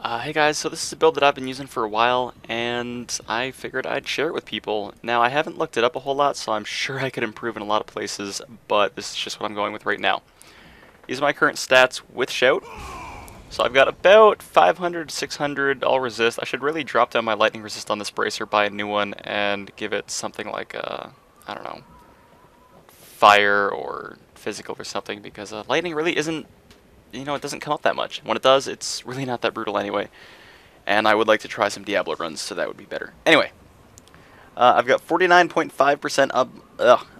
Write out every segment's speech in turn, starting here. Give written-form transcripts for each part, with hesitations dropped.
Hey guys, so this is a build that I've been using for a while, and I figured I'd share it with people. Now, I haven't looked it up a whole lot, so I'm sure I could improve in a lot of places, but this is just what I'm going with right now. These are my current stats with Shout. So I've got about 500, 600 all resist. I should really drop down my lightning resist on this bracer, buy a new one, and give it something like, I don't know, fire or physical or something, because lightning really isn't, it doesn't come up that much. When it does, it's really not that brutal anyway. And I would like to try some Diablo runs, so that would be better. Anyway, I've got 49.5%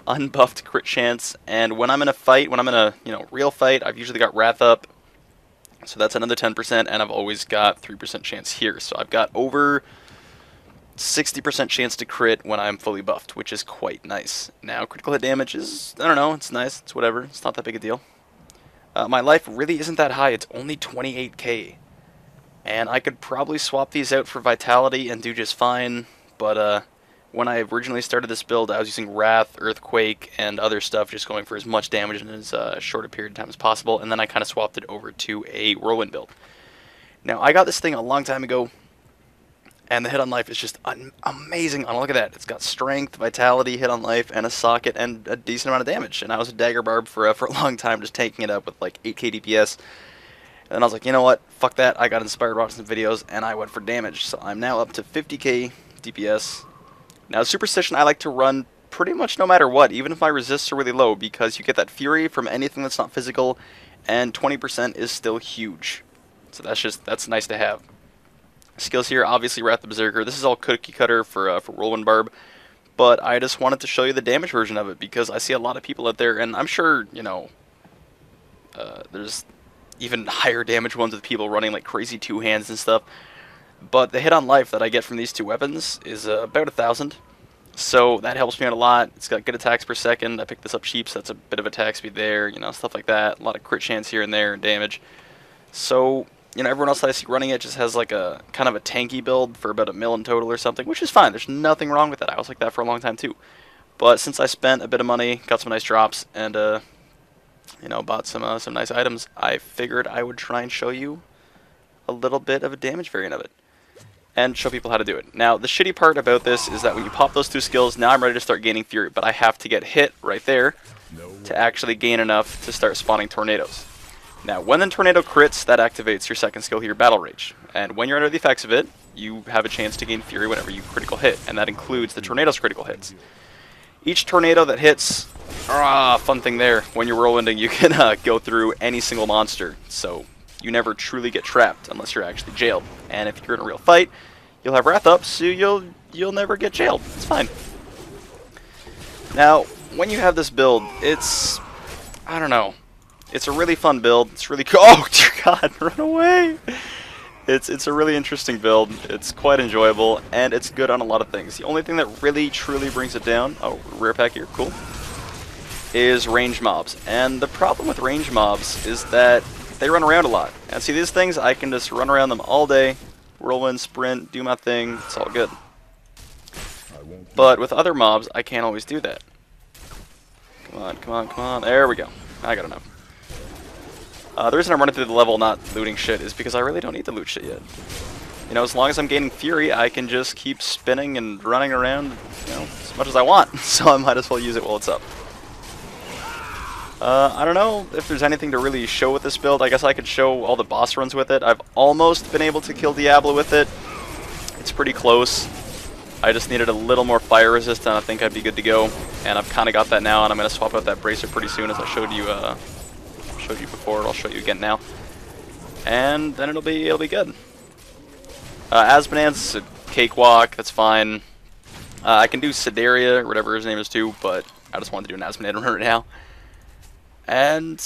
unbuffed crit chance, and when I'm in a fight, when I'm in a real fight, I've usually got Wrath up, so that's another 10%, and I've always got 3% chance here. So I've got over 60% chance to crit when I'm fully buffed, which is quite nice. Now, critical hit damage is, I don't know, it's nice, it's whatever, it's not that big a deal. My life really isn't that high, it's only 28k. And I could probably swap these out for Vitality and do just fine, but when I originally started this build, I was using Wrath, Earthquake, and other stuff, just going for as much damage in as short a period of time as possible, and then I kind of swapped it over to a Whirlwind build. Now, I got this thing a long time ago, and the hit on life is just amazing. Oh, look at that. It's got Strength, Vitality, hit on life, and a socket, and a decent amount of damage. And I was a Dagger Barb for a long time, just tanking it up with like 8k DPS. And then I was like, you know what, fuck that, I got inspired watching some videos, and I went for damage. So I'm now up to 50k DPS. Now, Superstition I like to run pretty much no matter what, even if my resists are really low, because you get that Fury from anything that's not physical, and 20% is still huge. So that's nice to have. Skills here, obviously Wrath the Berserker. This is all cookie cutter for Whirlwind Barb, but I just wanted to show you the damage version of it, because I see a lot of people out there, and I'm sure, there's even higher damage ones with people running like crazy two hands and stuff. But the hit on life that I get from these two weapons is about 1,000. So that helps me out a lot. It's got good attacks per second. I picked this up cheap, so that's a bit of attack speed there, stuff like that. A lot of crit chance here and there and damage. So, everyone else that I see running it just has like a kind of a tanky build for about 1 mil in total or something, which is fine. There's nothing wrong with that. I was like that for a long time too. But since I spent a bit of money, got some nice drops, and bought some nice items, I figured I would try and show you a little bit of a damage variant of it, and show people how to do it. Now, the shitty part about this is that when you pop those two skills, now I'm ready to start gaining Fury, but I have to get hit right there to actually gain enough to start spawning tornadoes. Now, when the tornado crits, that activates your second skill here, Battle Rage, and when you're under the effects of it, you have a chance to gain Fury whenever you critical hit, and that includes the tornado's critical hits. Each tornado that hits, fun thing there, when you're whirlwinding, you can go through any single monster, so you never truly get trapped unless you're actually jailed. And if you're in a real fight, you'll have Wrath up, so you'll never get jailed. It's fine. Now, when you have this build, it's, I don't know, it's a really fun build. It's really cool. Oh dear God, run away! It's a really interesting build. It's quite enjoyable, and it's good on a lot of things. The only thing that really truly brings it down, rare pack here, cool, is range mobs. And the problem with range mobs is that they run around a lot. And see, these things, I can just run around them all day, whirlwind, sprint, do my thing, it's all good. But with other mobs, I can't always do that. Come on, come on, come on, there we go. I got enough. The reason I'm running through the level not looting shit is because I really don't need to loot shit yet. As long as I'm gaining Fury, I can just keep spinning and running around, as much as I want. So I might as well use it while it's up. I don't know if there's anything to really show with this build. I guess I could show all the boss runs with it. I've almost been able to kill Diablo with it. It's pretty close. I just needed a little more fire resist, and I think I'd be good to go. And I've kind of got that now, and I'm going to swap out that bracer pretty soon, as I showed you before. I'll show you again now, and then it'll be good. Asmonand's a cakewalk. That's fine. I can do Sedaria, or whatever his name is too, but I just wanted to do an Asmonand right now. And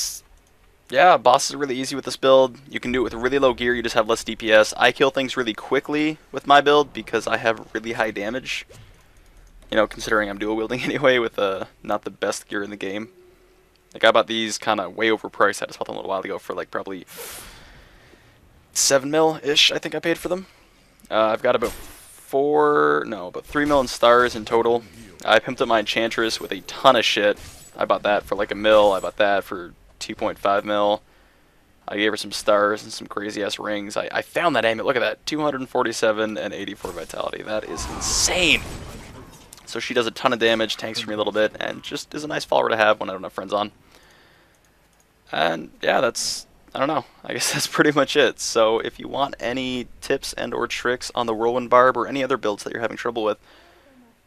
yeah, boss is really easy with this build. You can do it with really low gear. You just have less DPS. I kill things really quickly with my build because I have really high damage. Considering I'm dual wielding anyway with not the best gear in the game. Like, I bought these kind of way overpriced. I just bought them a little while ago for like probably 7 mil-ish, I think I paid for them. I've got about 3 mil in stars in total. I pimped up my Enchantress with a ton of shit. I bought that for like 1 mil. I bought that for 2.5 mil. I gave her some stars and some crazy-ass rings. I found that amulet. Look at that. 247 and 84 vitality. That is insane. So she does a ton of damage, tanks for me a little bit, and just is a nice follower to have when I don't have friends on. And yeah, that's, I don't know, I guess that's pretty much it. So if you want any tips and or tricks on the Whirlwind Barb or any other builds that you're having trouble with,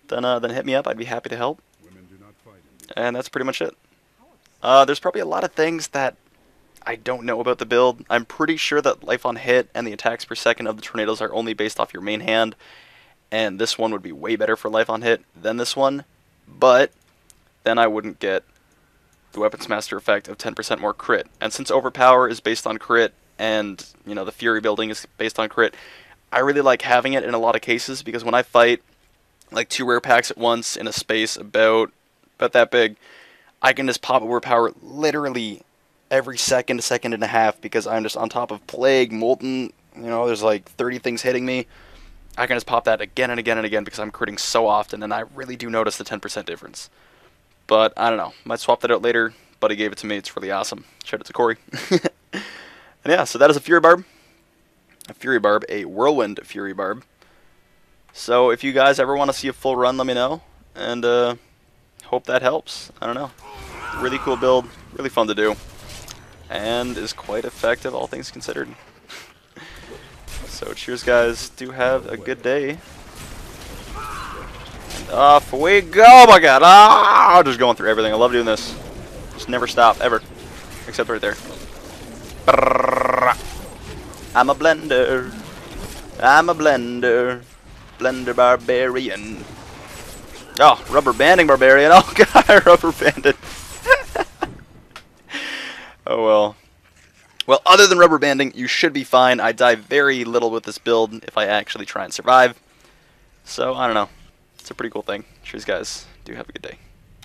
then hit me up. I'd be happy to help. And that's pretty much it. There's probably a lot of things that I don't know about the build. I'm pretty sure that life on hit and the attacks per second of the tornadoes are only based off your main hand, and this one would be way better for life on hit than this one, but then I wouldn't get the Weapons Master effect of 10% more crit. And since Overpower is based on crit, and you know the Fury building is based on crit, I really like having it in a lot of cases, because when I fight like 2 rare packs at once in a space about that big, I can just pop Overpower literally every second and a half, because I'm just on top of Plague, Molten, you know, there's like 30 things hitting me. I can just pop that again and again and again because I'm critting so often, and I really do notice the 10% difference. But I don't know, might swap that out later. Buddy gave it to me, it's really awesome. Shout out to Corey. And yeah, so that is a Fury Barb. A Whirlwind Fury Barb. So if you guys ever want to see a full run, let me know, and hope that helps. I don't know. Really cool build, really fun to do, and is quite effective, all things considered. So cheers, guys. Do have a good day. And off we go! Oh my god! Ah! Just going through everything. I love doing this. Just never stop, ever. Except right there. I'm a blender. I'm a blender. Blender barbarian. Oh, rubber banding barbarian. Oh god, rubber banded. Oh well. Well, other than rubber banding, you should be fine. I die very little with this build if I actually try and survive. So, I don't know. It's a pretty cool thing. Cheers, guys. Do have a good day.